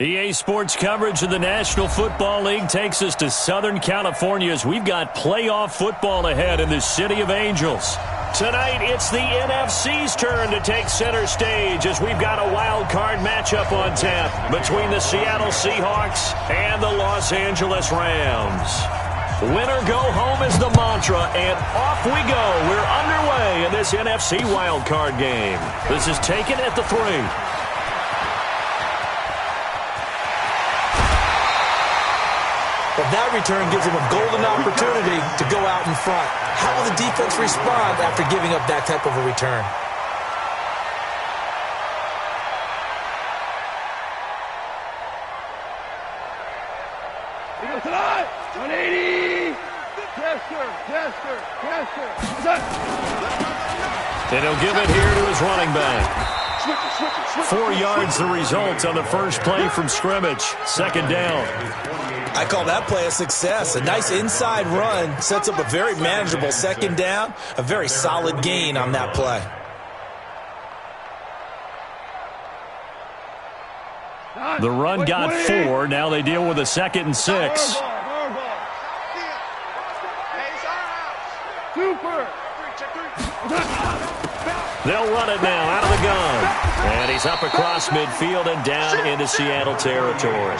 EA Sports coverage of the National Football League takes us to Southern California as we've got playoff football ahead in the City of Angels. Tonight, it's the NFC's turn to take center stage as we've got a wild card matchup on tap between the Seattle Seahawks and the Los Angeles Rams. Winner go home is the mantra, and off we go. We're underway in this NFC wild card game. This is taken at the 3. But that return gives them a golden opportunity to go out in front. How will the defense respond after giving up that type of a return? He goes tonight. 180. Tester. And he'll give it here to his running back. 4 yards the result on the first play from scrimmage. Second down. I call that play a success. A nice inside run sets up a very manageable second down. A very solid gain on that play. The run got 4. Now they deal with a 2nd and 6. They'll run it now out of the gun. And he's up across midfield and down into Seattle territory.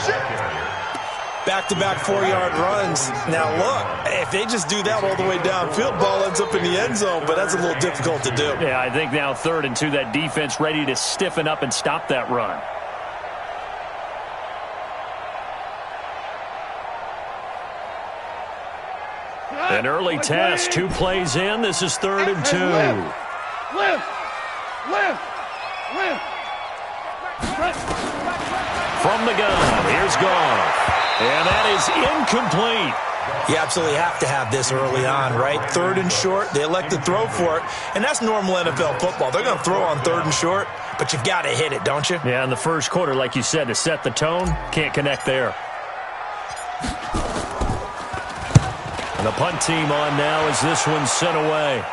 Back-to-back 4-yard runs. Now, look, if they just do that all the way downfield, ball ends up in the end zone, but that's a little difficult to do. Yeah, I think now 3rd and 2, that defense ready to stiffen up and stop that run. An early test, 2 plays in. This is 3rd and 2. Lift. From the gun, here's Goff. And that is incomplete. You absolutely have to have this early on, right? 3rd and short, they elect to throw for it, and that's normal NFL football. They're going to throw on 3rd and short, but you got to hit it, don't you? Yeah, in the first quarter, like you said, to set the tone, can't connect there. And the punt team on now as this one's sent away.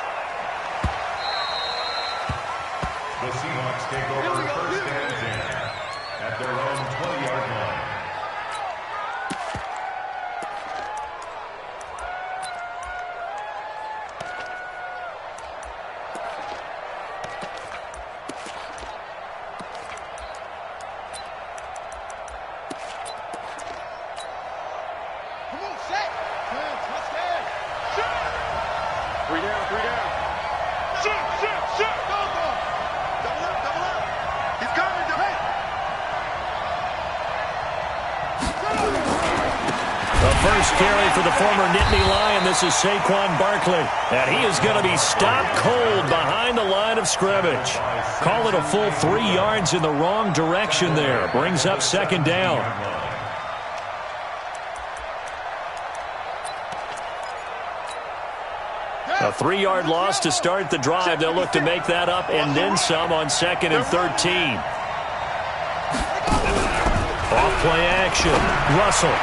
The Seahawks take over first and 10 at their own 20-yard line. First carry for the former Nittany Lion. This is Saquon Barkley. And he is going to be stopped cold behind the line of scrimmage. Call it a full 3 yards in the wrong direction there. Brings up 2nd down. A 3-yard loss to start the drive. They'll look to make that up and then some on 2nd and 13. Off play action. Russell.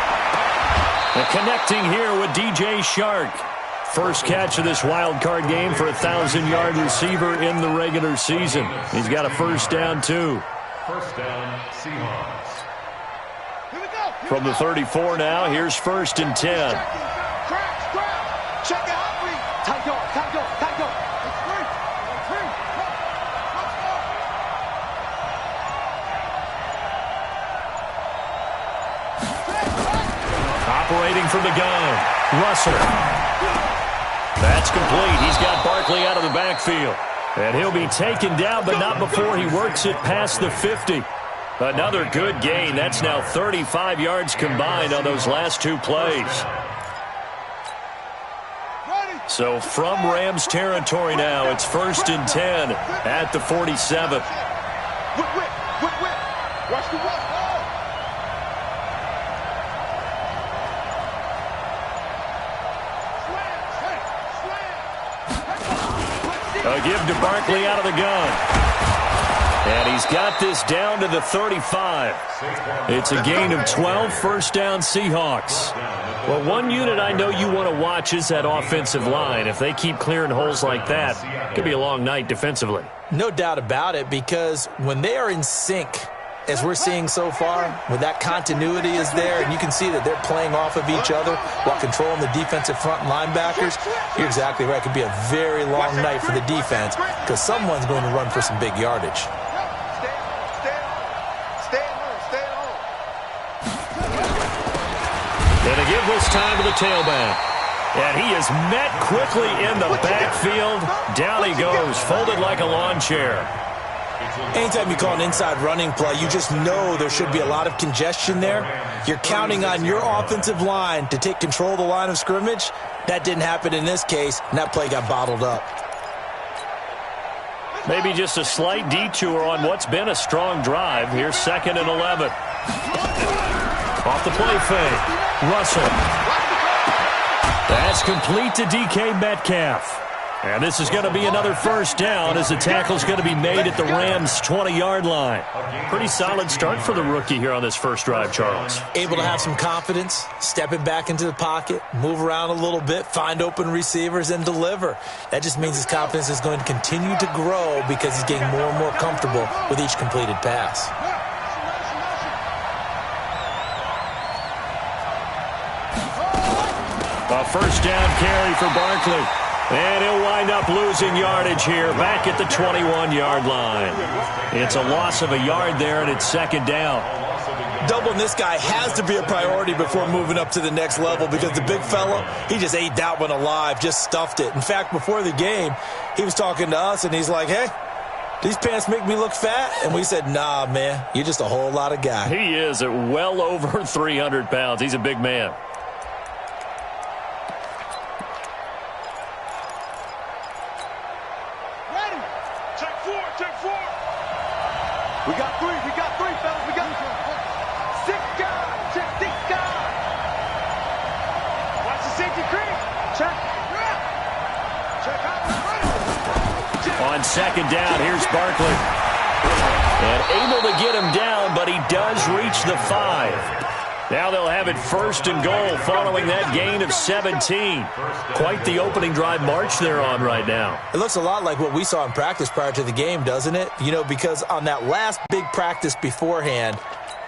And connecting here with DJ Chark. First catch of this wild card game for a 1,000-yard receiver in the regular season. He's got a first down, too. First down, Seahawks. From the 34 now, here's 1st and 10. Operating from the gun. Russell. That's complete. He's got Barkley out of the backfield. And he'll be taken down, but not before he works it past the 50. Another good gain. That's now 35 yards combined on those last 2 plays. So from Rams territory now, it's 1st and 10 at the 47. Watch the run. A give to Barkley out of the gun. And he's got this down to the 35. It's a gain of 12, first down Seahawks. Well, one unit I know you want to watch is that offensive line. If they keep clearing holes like that, it could be a long night defensively. No doubt about it, because when they are in sync, as we're seeing so far, when that continuity is there, and you can see that they're playing off of each other while controlling the defensive front linebackers, you're exactly right. It could be a very long night for the defense because someone's going to run for some big yardage. And to give this time to the tailback. And he is met quickly in the backfield. Down he goes, folded like a lawn chair. Anytime you call an inside running play, you just know there should be a lot of congestion there. You're counting on your offensive line to take control of the line of scrimmage. That didn't happen in this case, and that play got bottled up. Maybe just a slight detour on what's been a strong drive. Here's 2nd and 11. Off the play fake. Russell. That's complete to DK Metcalf. And this is going to be another first down as the tackle's going to be made at the Rams' 20-yard line. Pretty solid start for the rookie here on this first drive, Charles. Able to have some confidence, stepping back into the pocket, move around a little bit, find open receivers, and deliver. That just means his confidence is going to continue to grow because he's getting more and more comfortable with each completed pass. A first down carry for Barkley. And he'll wind up losing yardage here back at the 21-yard line. It's a loss of a yard there, and it's 2nd down. Doubling this guy has to be a priority before moving up to the next level because the big fella, he just ate that one alive, just stuffed it. In fact, before the game, he was talking to us, and he's like, hey, these pants make me look fat? And we said, nah, man, you're just a whole lot of guy. He is at well over 300 pounds. He's a big man. We got three, fellas. We got 6 guys. Check 6 guys. Watch the safety creep. Check. Check out. On 2nd down, here's Barkley. And able to get him down, but he does reach the 5. Now they'll have it 1st and goal following that gain of 17. Quite the opening drive march they're on right now. It looks a lot like what we saw in practice prior to the game, doesn't it? You know, because on that last big practice beforehand,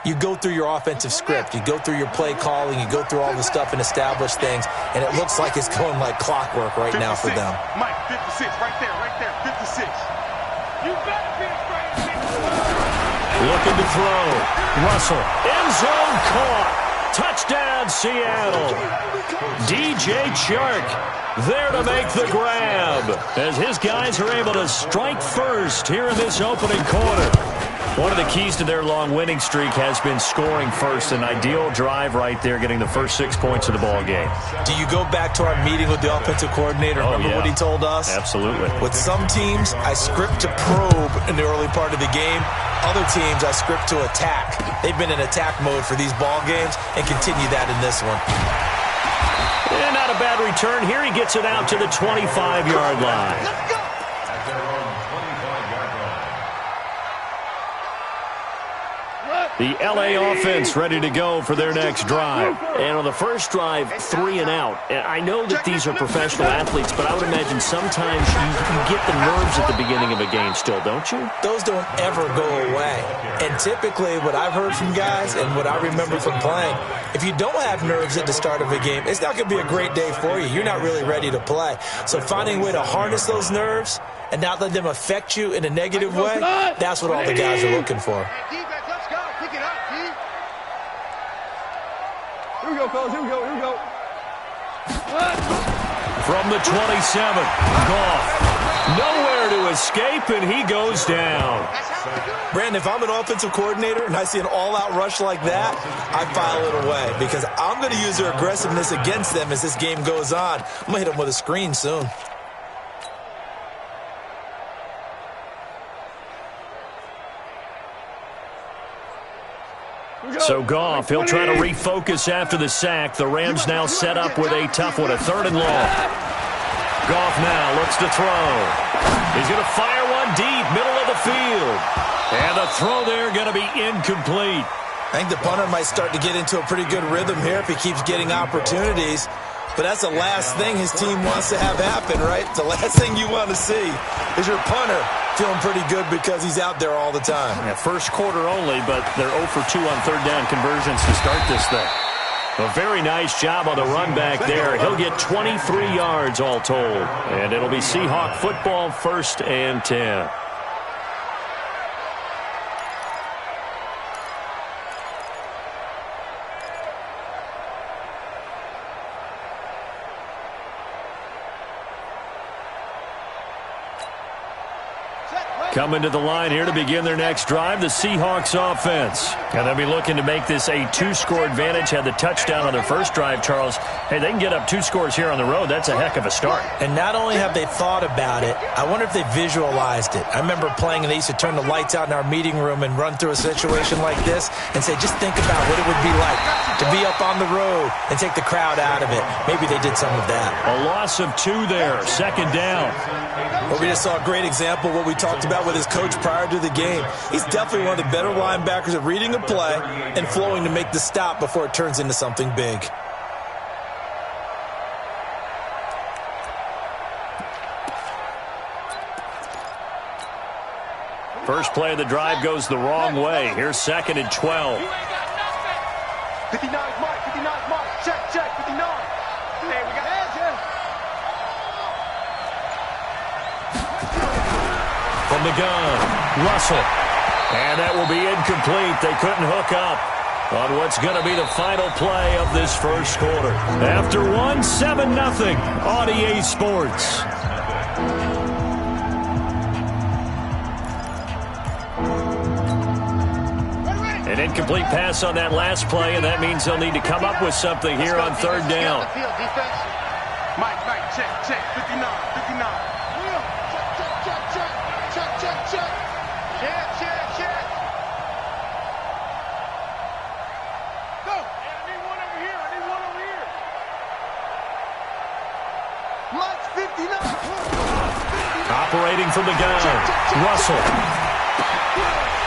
you go through your offensive script. You go through your play calling. You go through all the stuff and establish things. And it looks like it's going like clockwork right 56. now for them. Mike, 56, right there, 56. You better be afraid. Looking to throw. Russell. End zone caught. Touchdown, Seattle. DJ Chark there to make the grab as his guys are able to strike first here in this opening quarter. One of the keys to their long winning streak has been scoring first. An ideal drive right there, getting the first 6 points of the ball game. Do you go back to our meeting with the offensive coordinator? Remember what he told us? Absolutely. With some teams, I script to probe in the early part of the game. Other teams, I script to attack. They've been in attack mode for these ball games and continue that in this one. And not a bad return. Here he gets it out to the 25-yard line. Let's go. At their own 25-yard line. The L.A. offense ready to go for their next drive. And on the first drive, 3 and out. And I know that these are professional athletes, but I would imagine sometimes you get the nerves at the beginning of a game still, don't you? Those don't ever go away. And typically what I've heard from guys and what I remember from playing, if you don't have nerves at the start of a game, it's not going to be a great day for you. You're not really ready to play. So finding a way to harness those nerves and not let them affect you in a negative way, that's what all the guys are looking for. Let's go. Pick it up, D. Here we go, fellas. Here we go. From the 27, Goff. Nowhere to escape, and he goes down. Brandon, if I'm an offensive coordinator and I see an all-out rush like that, I file it away because I'm going to use their aggressiveness against them as this game goes on. I'm going to hit them with a screen soon. So Goff, he'll try to refocus after the sack. The Rams now set up with a tough one, a 3rd and long. Goff now looks to throw. He's going to fire one deep, middle of the field. And the throw there going to be incomplete. I think the punter might start to get into a pretty good rhythm here if he keeps getting opportunities. But that's the last thing his team wants to have happen, right? The last thing you want to see is your punter feeling pretty good because he's out there all the time. Yeah, first quarter only, but they're 0 for 2 on third down conversions to start this thing. A very nice job on the run back there. He'll get 23 yards all told. And it'll be Seahawk football, 1st and 10. Coming to the line here to begin their next drive, the Seahawks offense. And they'll be looking to make this a 2-score advantage. Had the touchdown on their first drive, Charles. Hey, they can get up 2 scores here on the road. That's a heck of a start. And not only have they thought about it, I wonder if they visualized it. I remember playing, and they used to turn the lights out in our meeting room and run through a situation like this and say, just think about what it would be like to be up on the road and take the crowd out of it. Maybe they did some of that. A loss of 2 there, 2nd down. Well, we just saw a great example of what we talked about with his coach prior to the game. He's definitely one of the better linebackers at reading a play and flowing to make the stop before it turns into something big. First play of the drive goes the wrong way. Here's 2nd and 12. 59 Mike, 59 Mike. Check, 59. Hey, we got From the gun, Russell. And that will be incomplete. They couldn't hook up on what's going to be the final play of this first quarter. After 1, 7-0 on EA Sports. An incomplete pass on that last play, and that means they'll need to come up with something here on third down. Mike, check, 59. Check. Go. I need one over here. Mike's 59. Operating from the gun, Russell.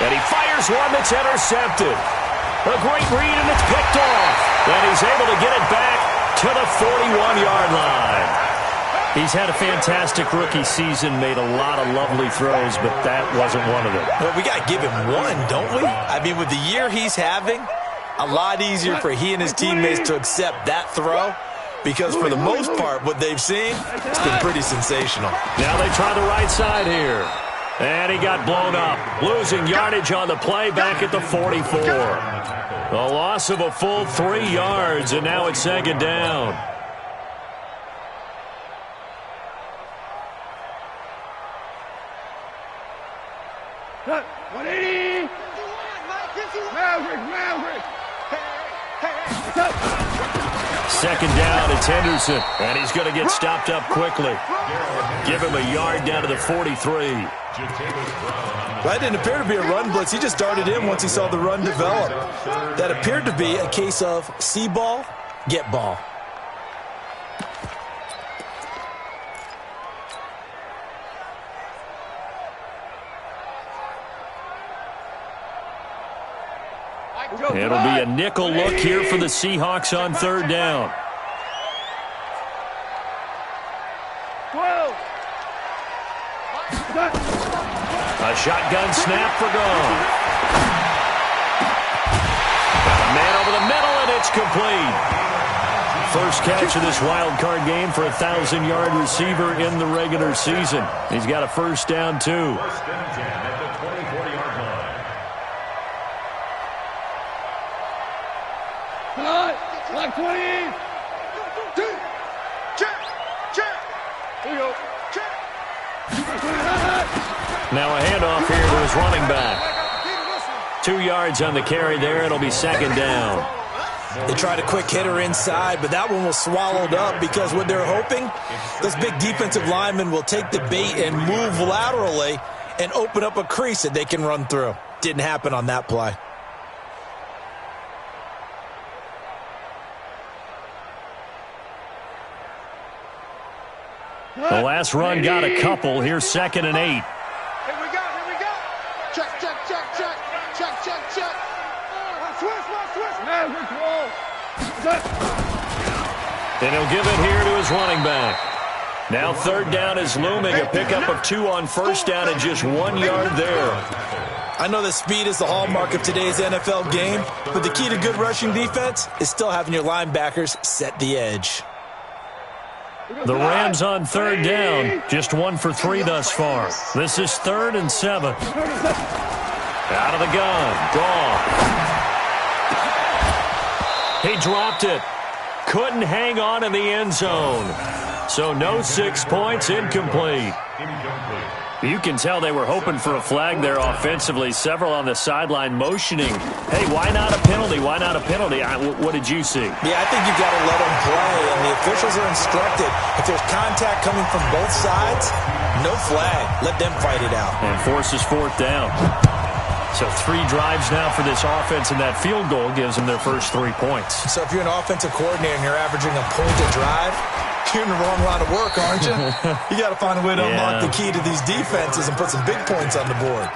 And he fires one that's intercepted. A great read, and it's picked off. And he's able to get it back to the 41-yard line. He's had a fantastic rookie season, made a lot of lovely throws, but that wasn't one of them. Well, we got to give him one, don't we? I mean, with the year he's having, a lot easier for he and his teammates to accept that throw because for the most part, what they've seen, it's been pretty sensational. Now they try the right side here. And he got blown up, losing yardage on the play back at the 44. A loss of a full 3 yards, and now it's 2nd down. Cut. 180. Maverick. Hey. 2nd down, it's Henderson, and he's going to get stopped up quickly. Give him a yard down to the 43. That didn't appear to be a run blitz. He just darted in once he saw the run develop. That appeared to be a case of see ball, get ball. It'll be a nickel look here for the Seahawks on third down. 12. A shotgun snap for Gone. A man over the middle, and it's complete. First catch of this wild card game for a 1,000-yard receiver in the regular season. He's got a first down, too. First and 10 at the 24-yard line. Like 20. Check. Here we go. Check. Now a handoff here to his running back. 2 yards on the carry there. It'll be 2nd down. They tried a quick hitter inside, but that one was swallowed up because what they're hoping, those big defensive linemen will take the bait and move laterally and open up a crease that they can run through. Didn't happen on that play. The last run got a couple. Here's 2nd and 8. Here we go. Check. Switch. Maverick roll. And he'll give it here to his running back. Now third down is looming. A pickup of 2 on first down and just 1 yard there. I know that speed is the hallmark of today's NFL game, but the key to good rushing defense is still having your linebackers set the edge. The Rams on third down, just 1 for 3 thus far. This is 3rd and 7. Out of the gun, gone. He dropped it. Couldn't hang on in the end zone. So no 6 points, incomplete. You can tell they were hoping for a flag there offensively. Several on the sideline motioning, hey, why not a penalty? Why not a penalty? What did you see? Yeah, I think you've got to let them play, and the officials are instructed. If there's contact coming from both sides, no flag. Let them fight it out. And forces 4th down. So 3 drives now for this offense, and that field goal gives them their first 3 points. So if you're an offensive coordinator and you're averaging a point a drive, you're in the wrong line of work, aren't you? You got to find a way to unlock the key to these defenses and put some big points on the board.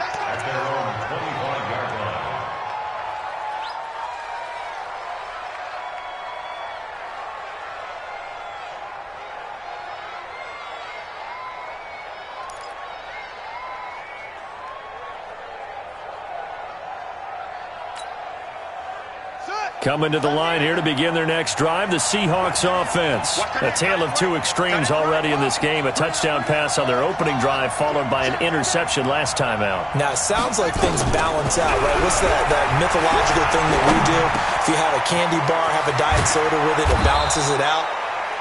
Coming to the line here to begin their next drive, the Seahawks offense. A tale of 2 extremes already in this game. A touchdown pass on their opening drive, followed by an interception last time out. Now, it sounds like things balance out, right? What's that mythological thing that we do? If you have a candy bar, have a diet soda with it, it balances it out.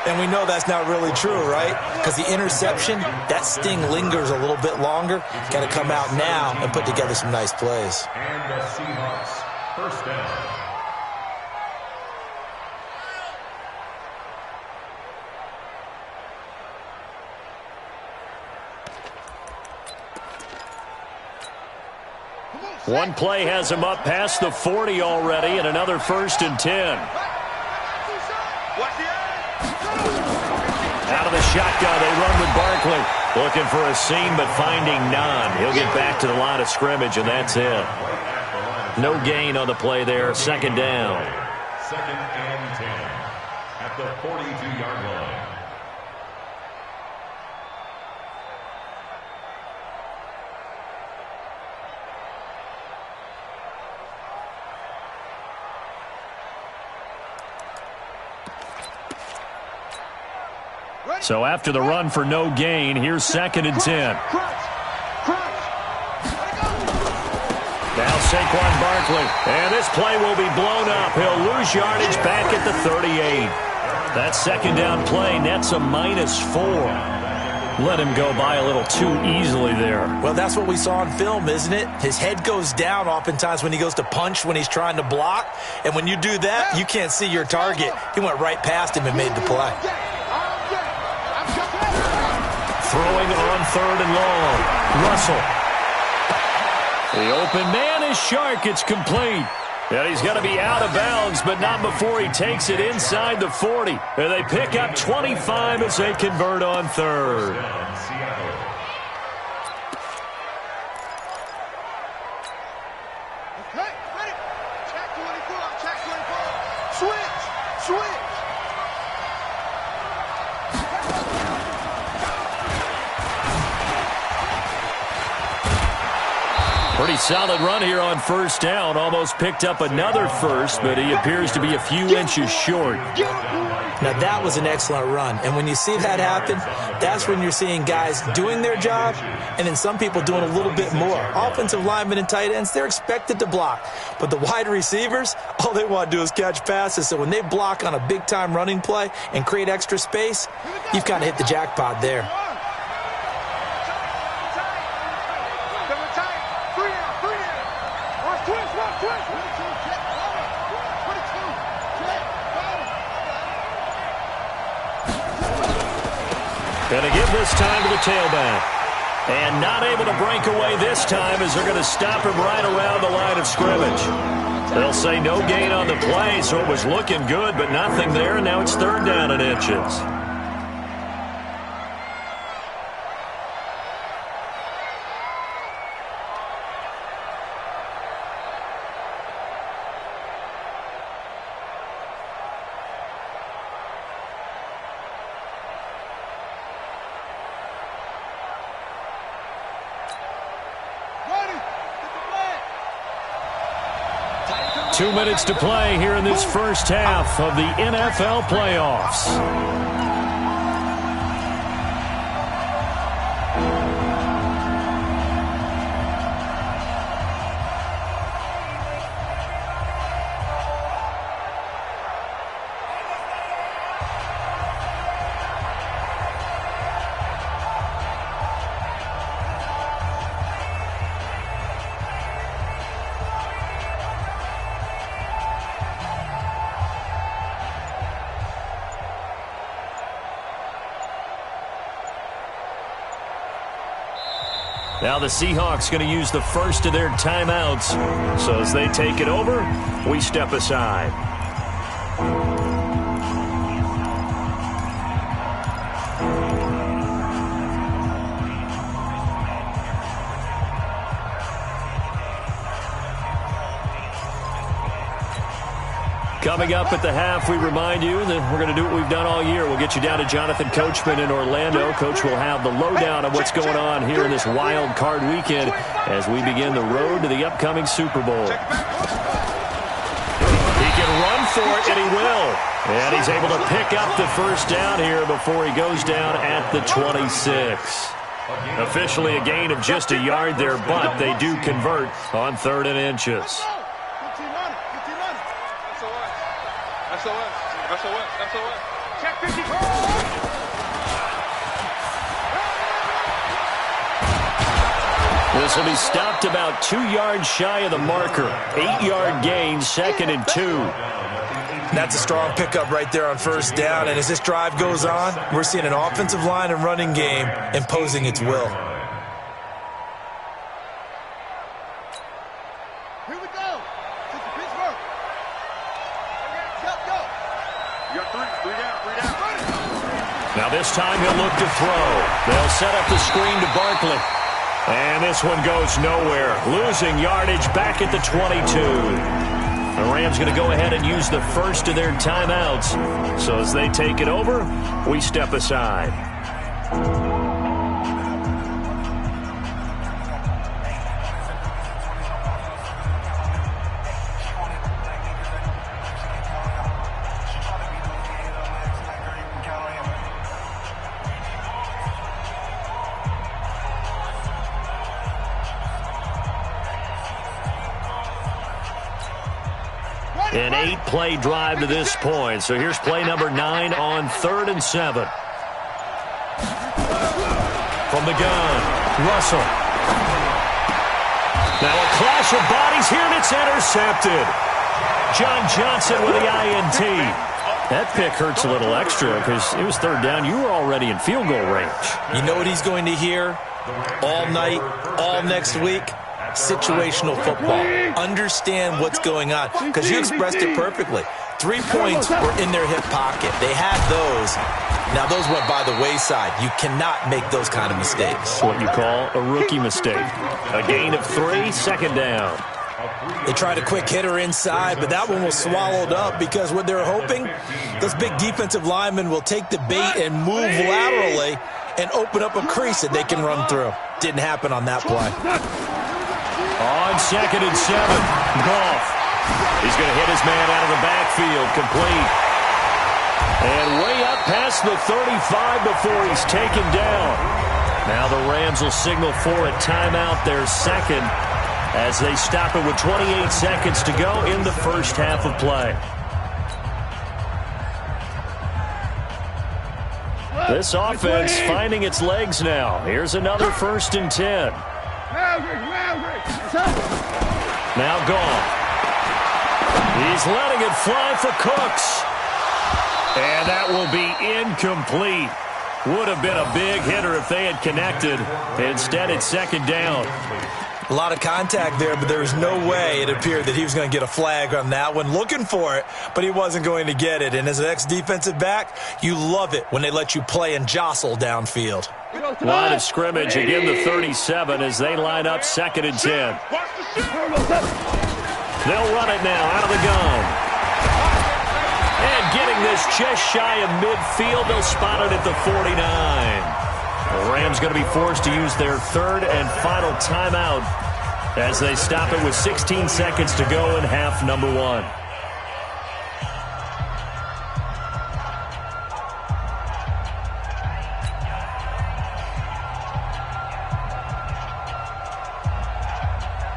And we know that's not really true, right? Because the interception, that sting lingers a little bit longer. Got to come out now and put together some nice plays. And the Seahawks, first down. One play has him up past the 40 already, and another 1st and 10. Out of the shotgun, they run with Barkley. Looking for a seam, but finding none. He'll get back to the line of scrimmage, and that's it. No gain on the play there. 2nd down. 2nd and 10 at the 42-yard line. So after the run for no gain, here's 2nd and 10. Now Saquon Barkley. And this play will be blown up. He'll lose yardage back at the 38. That 2nd down play nets a -4. Let him go by a little too easily there. Well, that's what we saw on film, isn't it? His head goes down oftentimes when he goes to punch, when he's trying to block. And when you do that, you can't see your target. He went right past him and made the play. Throwing on 3rd and long. Russell. The open man is Shark. It's complete. And he's going to be out of bounds, but not before he takes it inside the 40. And they pick up 25 as they convert on 3rd. Pretty solid run here on 1st down. Almost picked up another first, but he appears to be a few inches short. Now, that was an excellent run. And when you see that happen, that's when you're seeing guys doing their job and then some people doing a little bit more. Offensive linemen and tight ends, they're expected to block. But the wide receivers, all they want to do is catch passes. So when they block on a big-time running play and create extra space, you've kind of hit the jackpot there. Going to give this time to the tailback. And not able to break away this time as they're going to stop him right around the line of scrimmage. They'll say no gain on the play, so it was looking good, but nothing there, and now it's 3rd down and inches. 2 minutes to play here in this first half of the NFL playoffs. Now the Seahawks going to use the first of their timeouts. So as they take it over, we step aside. Coming up at the half, we remind you that we're going to do what we've done all year. We'll get you down to Jonathan Coachman in Orlando. Coach will have the lowdown of what's going on here in this wild card weekend as we begin the road to the upcoming Super Bowl. He can run for it, and he will. And he's able to pick up the first down here before he goes down at the 26. Officially a gain of just a yard there, but they do convert on 3rd and inches. Check 50. This will be stopped about 2 yards shy of the marker. 8-yard gain, 2nd and 2. That's a strong pickup right there on first down. And as this drive goes on, we're seeing an offensive line and running game imposing its will. Here we go. To Pittsburgh. Go. You got 3 down. Now this time he'll look to throw. They'll set up the screen to Barkley. And this one goes nowhere. Losing yardage back at the 22. The Rams going to go ahead and use the first of their timeouts. So as they take it over, we step aside. An 8-play drive to this point. So here's play number 9 on 3rd and 7. From the gun, Russell. Now a clash of bodies here, and it's intercepted. John Johnson with the INT. That pick hurts a little extra because it was 3rd down. You were already in field goal range. You know what he's going to hear all night, all next week? Situational football. Understand what's going on, because you expressed it perfectly. 3 points were in their hip pocket. They had those. Now those went by the wayside. You cannot make those kind of mistakes. That's what you call a rookie mistake. A gain of 3, 2nd down. They tried a quick hitter inside, but that one was swallowed up because what they're hoping, those big defensive linemen will take the bait and move laterally and open up a crease that they can run through. Didn't happen on that play. On 2nd and 7, Goff. He's going to hit his man out of the backfield, complete. And way up past the 35 before he's taken down. Now the Rams will signal for a timeout, their second, as they stop it with 28 seconds to go in the first half of play. This offense finding its legs now. Here's another 1st and 10. Now Goff. He's letting it fly for Cooks. And that will be incomplete. Would have been a big hitter if they had connected. Instead, it's 2nd down. A lot of contact there, but there was no way it appeared that he was going to get a flag on that one. Looking for it, but he wasn't going to get it. And as an ex-defensive back, you love it when they let you play and jostle downfield. Line of scrimmage, again the 37 as they line up 2nd and 10. They'll run it now out of the gun. And getting this just shy of midfield, they'll spot it at the 49. The Rams going to be forced to use their 3rd and final timeout as they stop it with 16 seconds to go in half number one.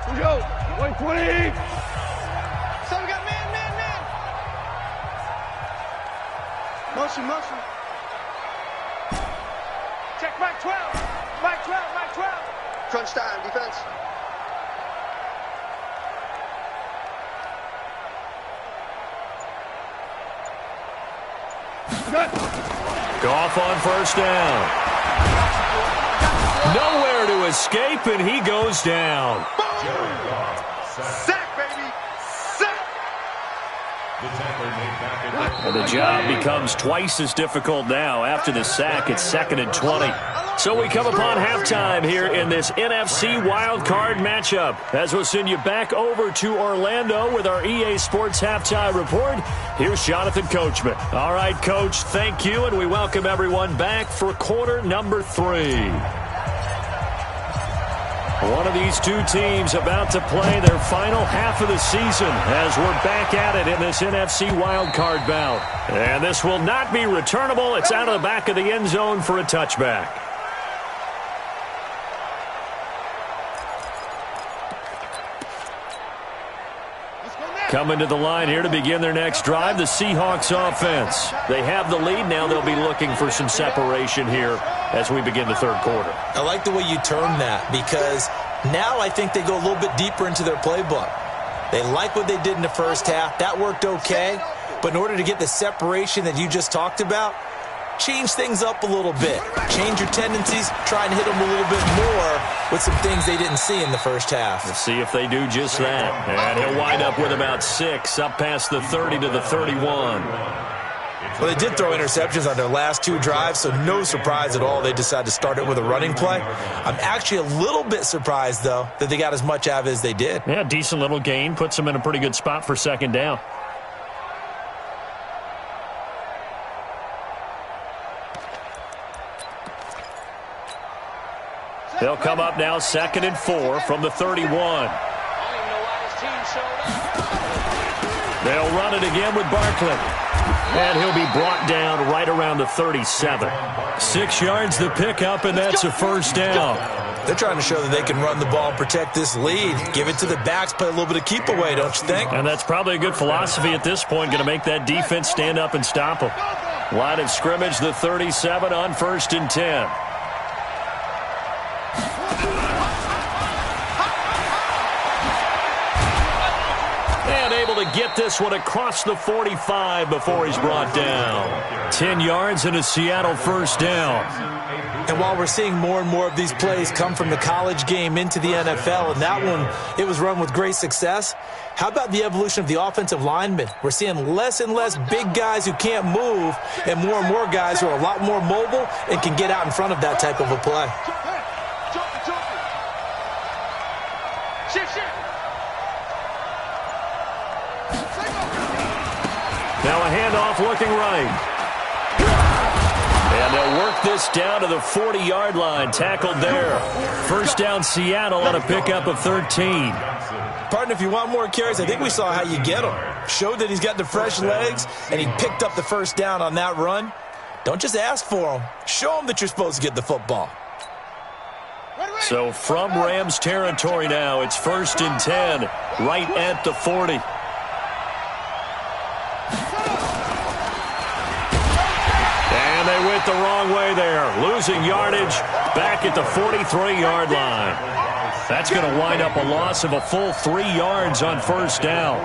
Here we go. 120. So we got man. Motion. Check Mike 12. Mike 12. Crunch time, defense. Goff on first down. Nowhere to escape, and he goes down. Sack, baby. Sack. And the job becomes twice as difficult now. After the sack, it's 2nd and 20. So we come upon halftime here in this NFC wildcard matchup. As we'll send you back over to Orlando with our EA Sports Halftime Report, here's Jonathan Coachman. All right, Coach, thank you, and we welcome everyone back for quarter number 3. One of these two teams about to play their final half of the season as we're back at it in this NFC wildcard bout. And this will not be returnable. It's out of the back of the end zone for a touchback. Coming to the line here to begin their next drive, the Seahawks offense. They have the lead. Now they'll be looking for some separation here as we begin the third quarter. I like the way you term that, because now I think they go a little bit deeper into their playbook. They like what they did in the first half. That worked okay. But in order to get the separation that you just talked about, change things up a little bit. Change your tendencies. Try and hit them a little bit more with some things they didn't see in the first half. We'll see if they do just that. And he'll wind up with about 6, up past the 30 to the 31. Well, they did throw interceptions on their last 2 drives, so no surprise at all they decided to start it with a running play. I'm actually a little bit surprised, though, that they got as much out of it as they did. Yeah, decent little gain. Puts them in a pretty good spot for second down. They'll come up now 2nd and 4 from the 31. They'll run it again with Barkley. And he'll be brought down right around the 37. 6 yards the pickup, and that's a first down. They're trying to show that they can run the ball and protect this lead. Give it to the backs, play a little bit of keep away, don't you think? And that's probably a good philosophy at this point, going to make that defense stand up and stop them. Line of scrimmage, the 37 on 1st and 10. And able to get this one across the 45 before he's brought down. 10 yards and a Seattle first down. And while we're seeing more and more of these plays come from the college game into the NFL, and that one, it was run with great success, how about the evolution of the offensive linemen? We're seeing less and less big guys who can't move and more guys who are a lot more mobile and can get out in front of that type of a play. Now a handoff looking right. And they'll work this down to the 40-yard line. Tackled there. First down Seattle on a pickup of 13. Partner, if you want more carries, I think we saw how you get him. Showed that he's got the fresh legs, and he picked up the first down on that run. Don't just ask for him. Show him that you're supposed to get the football. So from Rams territory now, it's 1st and 10, right at the 40. And they went the wrong way there, losing yardage back at the 43-yard line. That's going to wind up a loss of a full 3 yards on first down.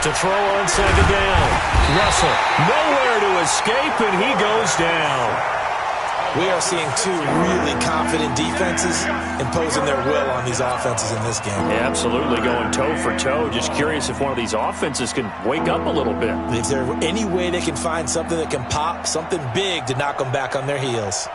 To throw on second down. Russell, nowhere to escape, and he goes down. We are seeing two really confident defenses imposing their will on these offenses in this game. Yeah, absolutely, going toe for toe. Just curious if one of these offenses can wake up a little bit. Is there any way they can find something that can pop, something big to knock them back on their heels?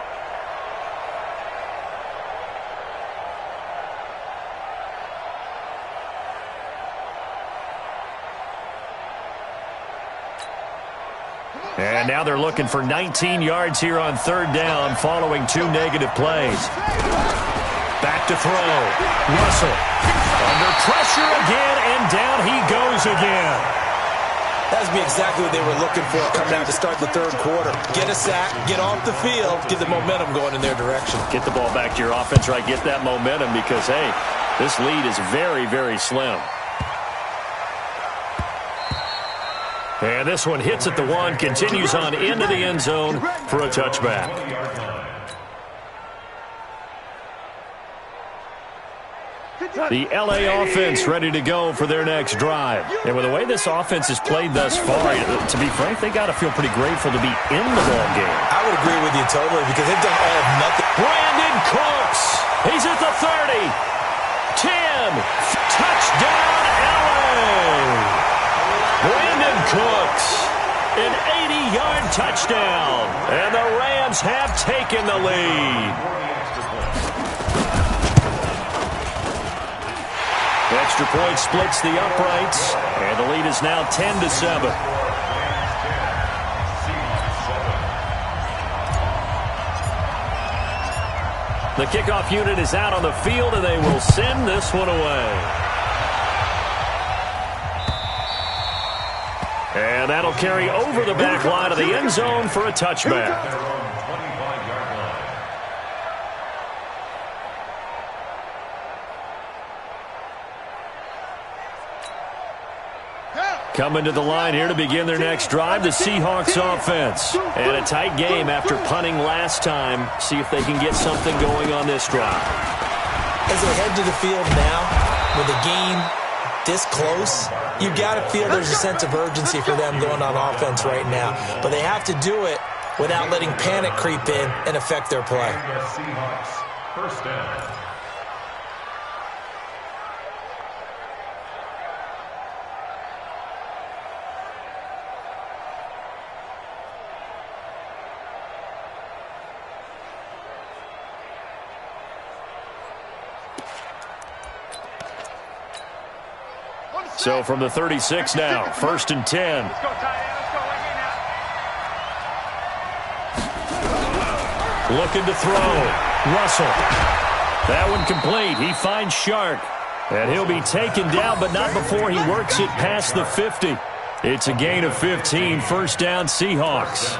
And now they're looking for 19 yards here on third down following two negative plays. Back to throw. Russell under pressure again, and down he goes again. That would be exactly what they were looking for coming out to start the third quarter. Get a sack, get off the field, get the momentum going in their direction. Get the ball back to your offense, right? Get that momentum because, hey, this lead is very, very slim. And this one hits at the one, continues on into the end zone for a touchback. The L.A. offense ready to go for their next drive. And with the way this offense has played thus far, to be frank, they got to feel pretty grateful to be in the ball game. I would agree with you totally because they've done all of nothing. Brandon Cooks. He's at the 30. 10. Touchdown, L.A. Brandon Cooks, an 80-yard touchdown, and the Rams have taken the lead. Extra point splits the uprights, and the lead is now 10-7. The kickoff unit is out on the field, and they will send this one away. And that'll carry over the back line of the end zone for a touchback. Coming to the line here to begin their next drive, the Seahawks offense. And a tight game after punting last time. See if they can get something going on this drive. As they head to the field now, with the game this close, you got to feel there's a sense of urgency for them going on offense right now. But they have to do it without letting panic creep in and affect their play. First down. So from the 36 now, 1st and 10. Looking to throw. Russell. That one complete. He finds Shark. And he'll be taken down, but not before he works it past the 50. It's a gain of 15. First down, Seahawks.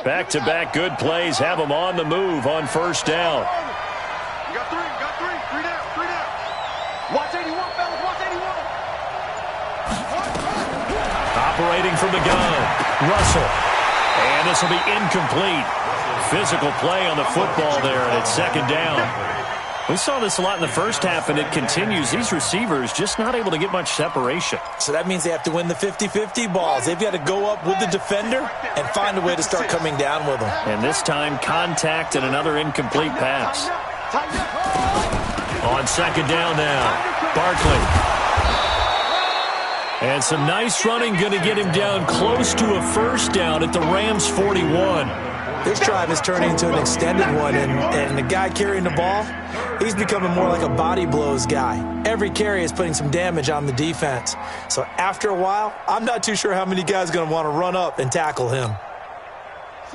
Back-to-back good plays have them on the move on first down. You got three down. Watch 81, fellas, watch 81. Operating from the gun, Russell. And this will be incomplete. Physical play on the football there, and it's second down. We saw this a lot in the first half, and it continues. These receivers just not able to get much separation. So that means they have to win the 50-50 balls. They've got to go up with the defender and find a way to start coming down with them. And this time, contact and another incomplete pass. On second down now, Barkley. And some nice running, going to get him down close to a first down at the Rams' 41. This drive is turning into an extended one, and the guy carrying the ball, he's becoming more like a body blows guy. Every carry is putting some damage on the defense. So after a while, I'm not too sure how many guys are going to want to run up and tackle him.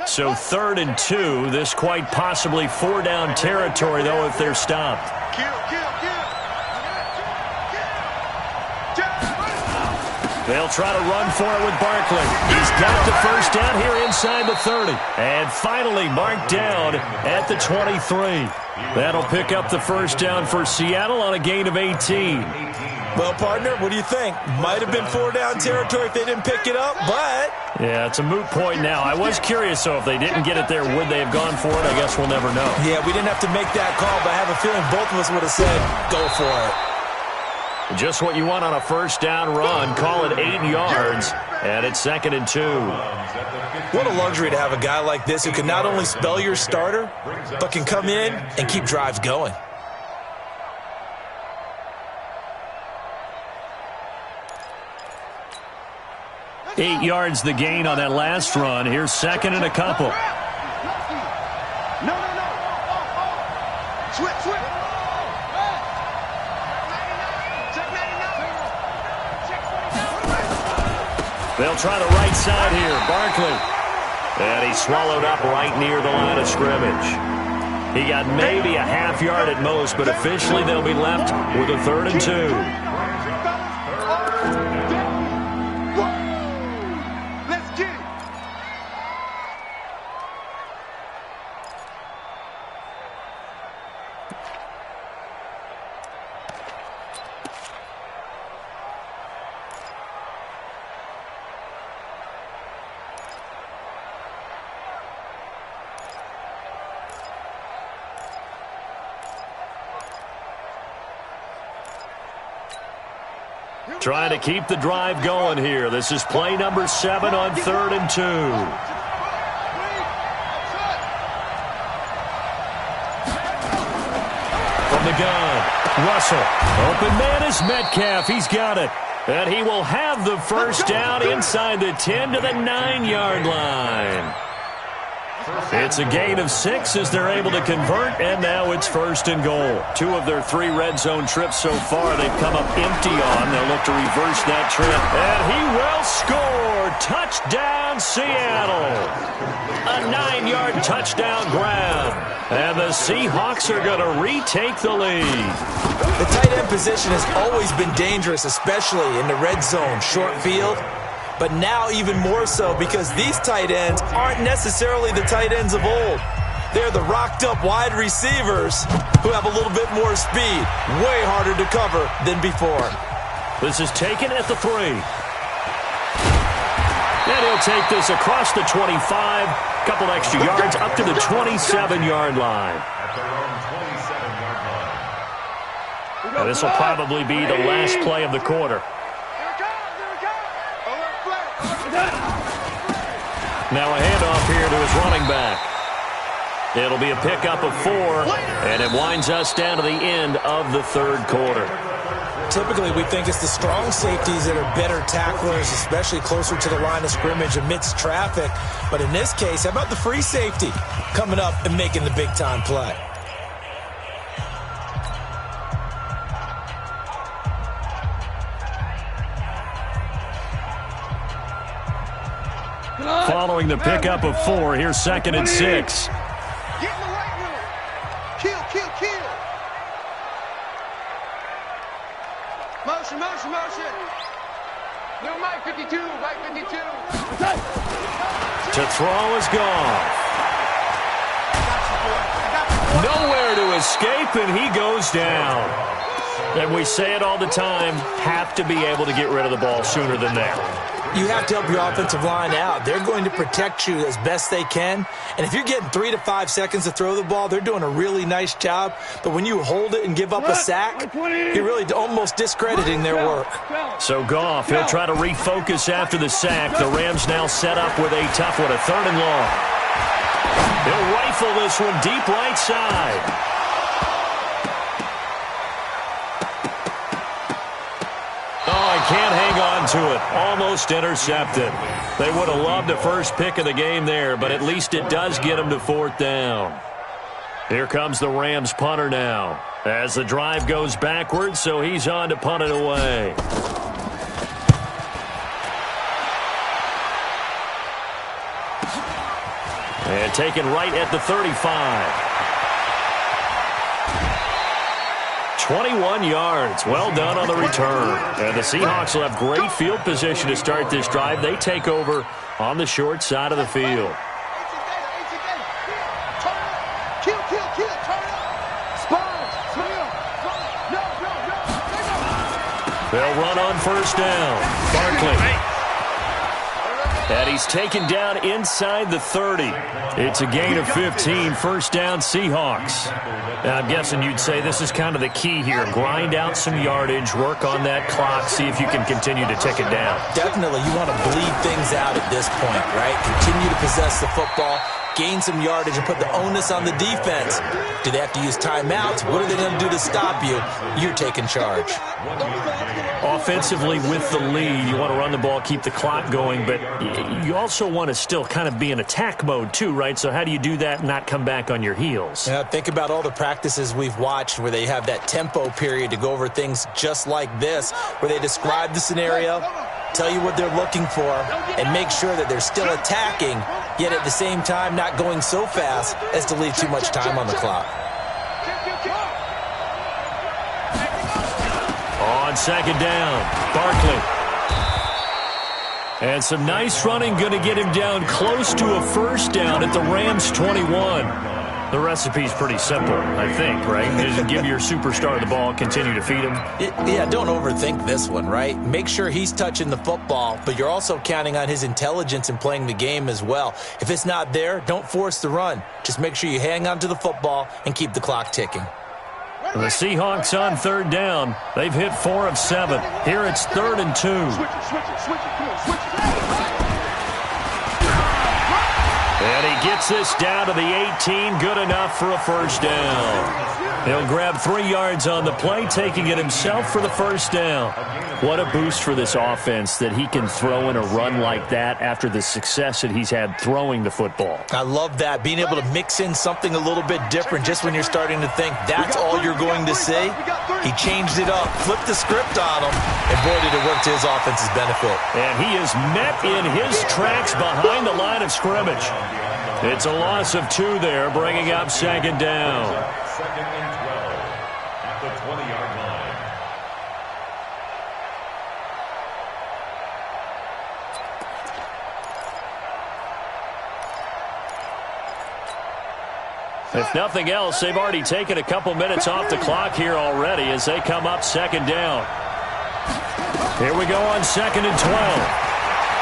So 3rd and 2, this quite possibly 4-down territory, though, if they're stopped. They'll try to run for it with Barkley. He's got the first down here inside the 30. And finally marked down at the 23. That'll pick up the first down for Seattle on a gain of 18. Well, partner, what do you think? Might have been 4-down territory if they didn't pick it up, but... Yeah, it's a moot point now. I was curious, so if they didn't get it there, would they have gone for it? I guess we'll never know. Yeah, we didn't have to make that call, but I have a feeling both of us would have said, go for it. Just what you want on a first-down run. Call it 8 yards, and it's 2nd and 2. What a luxury to have a guy like this who can not only spell your starter, but can come in and keep drives going. Eight yards the gain on that last run. Here's 2nd and a couple. No. Switch. They'll try the right side here. Barkley. And he's swallowed up right near the line of scrimmage. He got maybe a half yard at most, but officially they'll be left with a 3rd and 2. Trying to keep the drive going here. This is play number 7 on 3rd and 2. From the gun, Russell. Open man is Metcalf. He's got it. And he will have the first down inside the 10 to the 9-yard line. It's a gain of 6 as they're able to convert, and now it's 1st and goal. 2 of their 3 red zone trips so far they've come up empty on. They'll look to reverse that trip. And he will score. Touchdown, Seattle. A 9-yard touchdown grab. And the Seahawks are going to retake the lead. The tight end position has always been dangerous, especially in the red zone, short field. But now even more so because these tight ends aren't necessarily the tight ends of old. They're the rocked-up wide receivers who have a little bit more speed. Way harder to cover than before. This is taken at the 3. And he'll take this across the 25. Couple extra yards up to the 27-yard line. And this will probably be the last play of the quarter. Now a handoff here to his running back. It'll be a pickup of 4, and it winds us down to the end of the 3rd quarter. Typically, we think it's the strong safeties that are better tacklers, especially closer to the line of scrimmage amidst traffic. But in this case, how about the free safety coming up and making the big-time play? Following the pickup of 4, here's 2nd and 6. Get in the right room. Kill. Motion. No, Mike 52. To throw is gone. Nowhere to escape, and he goes down. And we say it all the time, have to be able to get rid of the ball sooner than that. You have to help your offensive line out. They're going to protect you as best they can. And if you're getting 3 to 5 seconds to throw the ball, they're doing a really nice job. But when you hold it and give up a sack, you're really almost discrediting their work. So Goff, he'll try to refocus after the sack. The Rams now set up with a tough one, a 3rd and long. He'll rifle this one deep right side. Can't hang on to it. Almost intercepted. They would have loved the first pick of the game there, but at least it does get them to 4th down. Here comes the Rams punter now as the drive goes backwards, so he's on to punt it away. And taken right at the 35. 21 yards. Well done on the return. And the Seahawks will have great field position to start this drive. They take over on the short side of the field. They'll run on first down. Barkley. And he's taken down inside the 30. It's a gain of 15, first down Seahawks. Now, I'm guessing you'd say this is kind of the key here. Grind out some yardage, work on that clock, see if you can continue to tick it down. Definitely, you want to bleed things out at this point, right? Continue to possess the football, gain some yardage, and put the onus on the defense. Do they have to use timeouts? What are they going to do to stop you? You're taking charge. Offensively, with the lead, you want to run the ball, keep the clock going, but you also want to still kind of be in attack mode too, right? So how do you do that and not come back on your heels? Yeah, think about all the practices we've watched where they have that tempo period to go over things just like this, where they describe the scenario, tell you what they're looking for, and make sure that they're still attacking, yet at the same time not going so fast as to leave too much time on the clock. On second down, Barkley. And some nice running, going to get him down close to a first down at the Rams' 21. The recipe's pretty simple, I think, right? Just give your superstar the ball, continue to feed him. Yeah, don't overthink this one, right? Make sure he's touching the football, but you're also counting on his intelligence in playing the game as well. If it's not there, don't force the run. Just make sure you hang on to the football and keep the clock ticking. The Seahawks on third down. They've hit 4 of 7. Here it's 3rd and 2. And he gets this down to the 18. Good enough for a first down. He'll grab 3 yards on the play, taking it himself for the first down. What a boost for this offense that he can throw in a run like that after the success that he's had throwing the football. I love that, being able to mix in something a little bit different just when you're starting to think that's all you're going to see. He changed it up, flipped the script on him, and boy, did it work to his offense's benefit. And he is met in his tracks behind the line of scrimmage. It's a loss of 2 there, bringing up second down. Second and 12 at the 20-yard line. If nothing else, they've already taken a couple minutes off the clock here already as they come up second down. Here we go on 2nd and 12.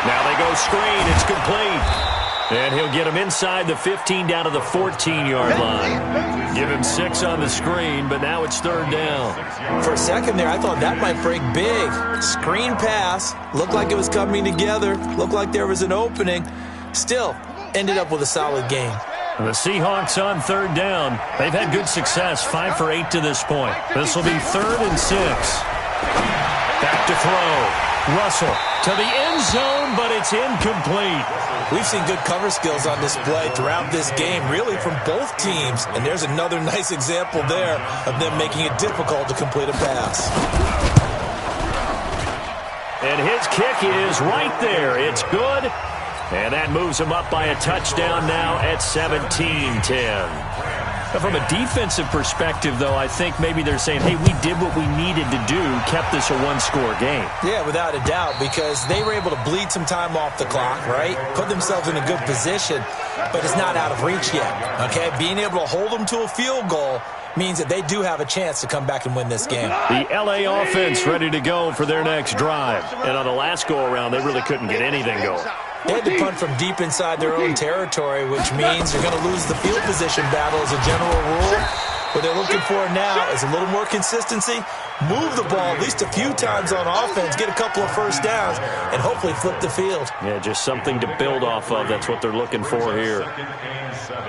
Now they go screen. It's complete. And he'll get him inside the 15 down to the 14-yard line. Give him 6 on the screen, but now it's 3rd down. For a second there, I thought that might break big. Screen pass. Looked like it was coming together. Looked like there was an opening. Still, ended up with a solid game. The Seahawks on 3rd down. They've had good success, 5 for 8 to this point. This will be 3rd and 6. Back to throw. Russell to the end zone, but it's incomplete. We've seen good cover skills on display throughout this game, really from both teams. And there's another nice example there of them making it difficult to complete a pass. And his kick is right there. It's good. And that moves him up by a touchdown now at 17-10. From a defensive perspective, though, I think maybe they're saying, hey, we did what we needed to do, kept this a one-score game. Yeah, without a doubt, because they were able to bleed some time off the clock, right? Put themselves in a good position, but it's not out of reach yet, okay? Being able to hold them to a field goal means that they do have a chance to come back and win this game. The L.A. offense ready to go for their next drive. And on the last go-around, they really couldn't get anything going. They had to punt from deep inside their own territory, which means you're going to lose the field position battle as a general rule. What they're looking for now is a little more consistency, move the ball at least a few times on offense, get a couple of first downs, and hopefully flip the field. Yeah, just something to build off of. That's what they're looking for here. 2nd and 7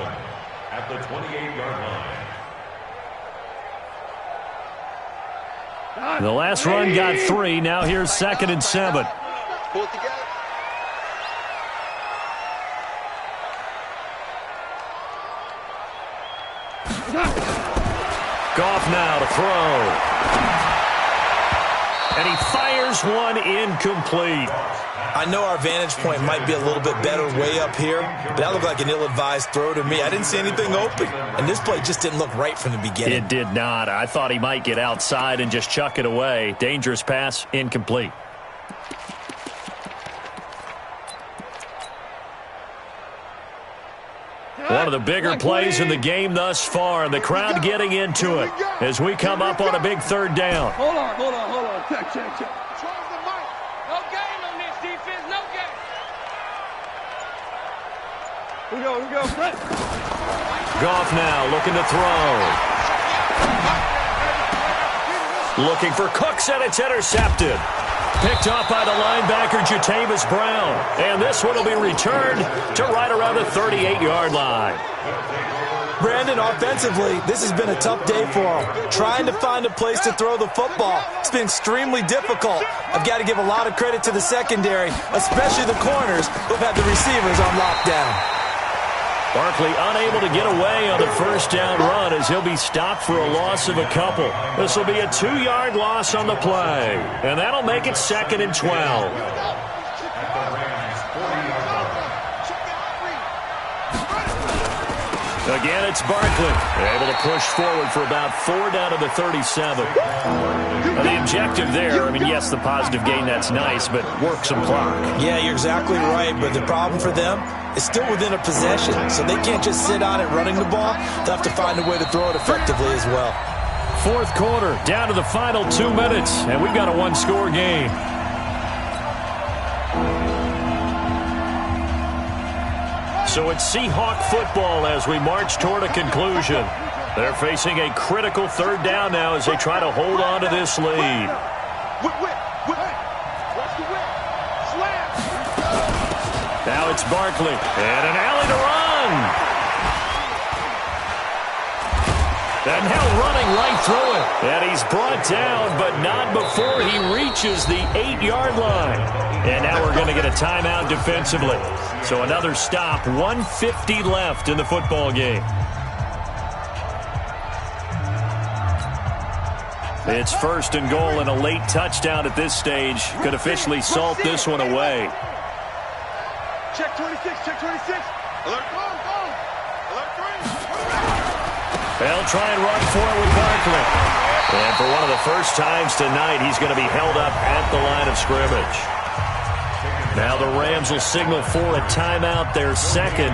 at the 28-yard line. The last run got 3. Now here's 2nd and 7. Pull it together. Goff now to throw. And he fires one incomplete. I know our vantage point might be a little bit better way up here, but that looked like an ill-advised throw to me. I didn't see anything open, and this play just didn't look right from the beginning. It did not. I thought he might get outside and just chuck it away. Dangerous pass, incomplete. One of the bigger plays in the game thus far, and the crowd getting into it as we come up on a big third down. Hold on. Check. No game on this defense, no game. Here we go. Goff now looking to throw. Looking for Cooks, and it's intercepted. Picked off by the linebacker, Jatavis Brown. And this one will be returned to right around the 38-yard line. Brandon, offensively, this has been a tough day for him. Trying to find a place to throw the football. It's been extremely difficult. I've got to give a lot of credit to the secondary, especially the corners who've had the receivers on lockdown. Barkley unable to get away on the first down run as he'll be stopped for a loss of a couple. This will be a 2-yard loss on the play, and that'll make it 2nd and 12. Again, it's Barkley, able to push forward for about 4 down to the 37. Now, the objective there, yes, the positive gain, that's nice, but work some clock. Yeah, you're exactly right, but the problem for them is still within a possession, so they can't just sit on it running the ball. They'll have to find a way to throw it effectively as well. Fourth quarter, down to the final 2 minutes, and we've got a one-score game. So it's Seahawk football as we march toward a conclusion. They're facing a critical third down now as they try to hold on to this lead. Now it's Barkley, and an alley to run. And now running right through it. And he's brought down, but not before he reaches the 8-yard line. And now we're going to get a timeout defensively. So another stop, 1:50 left in the football game. It's 1st and goal, and a late touchdown at this stage could officially salt this one away. Check 26. Alert 3. They'll try and run for it with Barkley. And for one of the first times tonight, he's going to be held up at the line of scrimmage. Now the Rams will signal for a timeout, their second,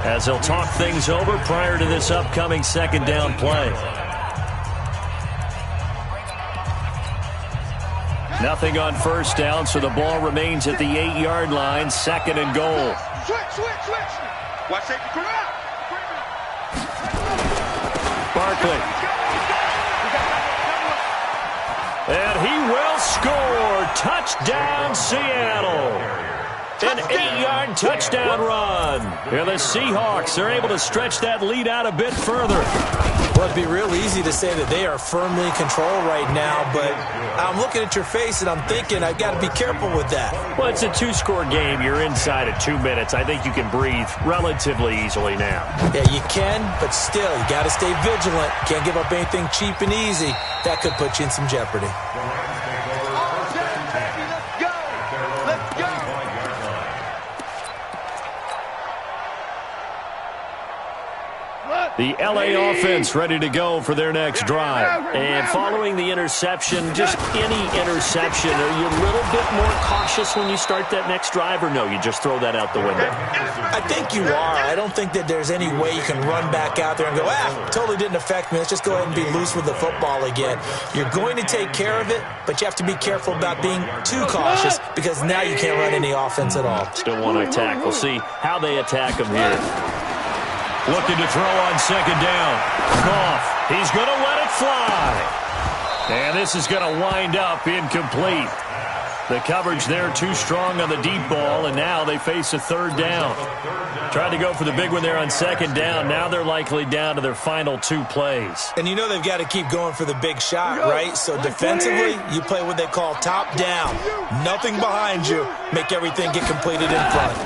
as they'll talk things over prior to this upcoming second down play. Nothing on first down, so the ball remains at the 8-yard line, 2nd and goal. Switch. Watch safety come out. Barkley. And he will score. Touchdown, Seattle. An 8-yard touchdown run. And the Seahawks are able to stretch that lead out a bit further. Well, it'd be real easy to say that they are firmly in control right now, but I'm looking at your face and I'm thinking I've got to be careful with that. Well, it's a 2-score game. You're inside of 2 minutes. I think you can breathe relatively easily now. Yeah, you can, but still, you got to stay vigilant. Can't give up anything cheap and easy. That could put you in some jeopardy. Let's go. The LA offense ready to go for their next drive. And following the interception, just any interception, are you a little bit more cautious when you start that next drive, or no, you just throw that out the window? I think you are. I don't think that there's any way you can run back out there and go, totally didn't affect me. Let's just go ahead and be loose with the football again. You're going to take care of it, but you have to be careful about being too cautious because now you can't run any offense at all. Still want to attack. We'll see how they attack them here. Looking to throw on second down. Goff, he's going to let it fly. And this is going to wind up incomplete. The coverage there too strong on the deep ball, and now they face a third down. Tried to go for the big one there on second down. Now they're likely down to their final 2 plays. And you know they've got to keep going for the big shot, right? So defensively, you play what they call top down. Nothing behind you. Make everything get completed in front.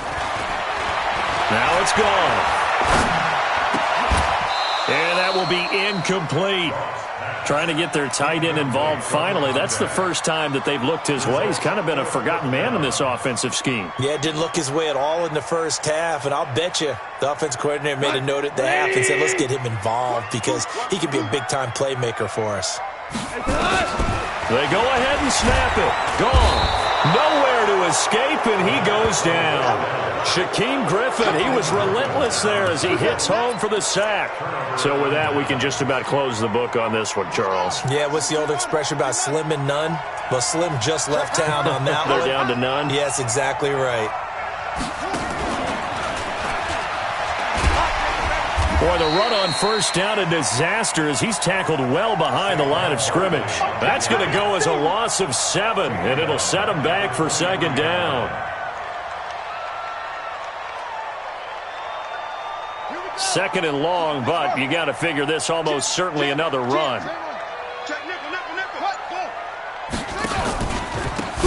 Now it's gone. And that will be incomplete. Trying to get their tight end involved finally. That's the first time that they've looked his way. He's kind of been a forgotten man in this offensive scheme. Yeah, it didn't look his way at all in the first half, and I'll bet you the offense coordinator made a note at the half and said, let's get him involved because he could be a big-time playmaker for us. They go ahead and snap it. Gone. Nowhere to escape, and he goes down. Shaquem Griffin, he was relentless there as he hits home for the sack. So with that, we can just about close the book on this one, Charles. Yeah, what's the old expression about slim and none? Well, Slim just left town on that one. They're down to none? Yes, exactly right. Boy, the run on first down, a disaster as he's tackled well behind the line of scrimmage. That's going to go as a loss of 7, and it'll set him back for second down. Second and long, but you got to figure this almost certainly another run.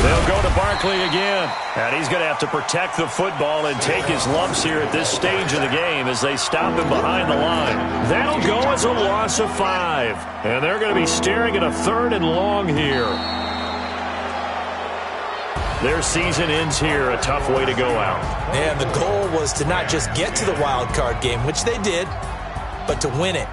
They'll go to Barkley again, and he's going to have to protect the football and take his lumps here at this stage of the game as they stop him behind the line. That'll go as a loss of 5, and they're going to be staring at a 3rd and long here. Their season ends here, a tough way to go out. And the goal was to not just get to the wild card game, which they did, but to win it.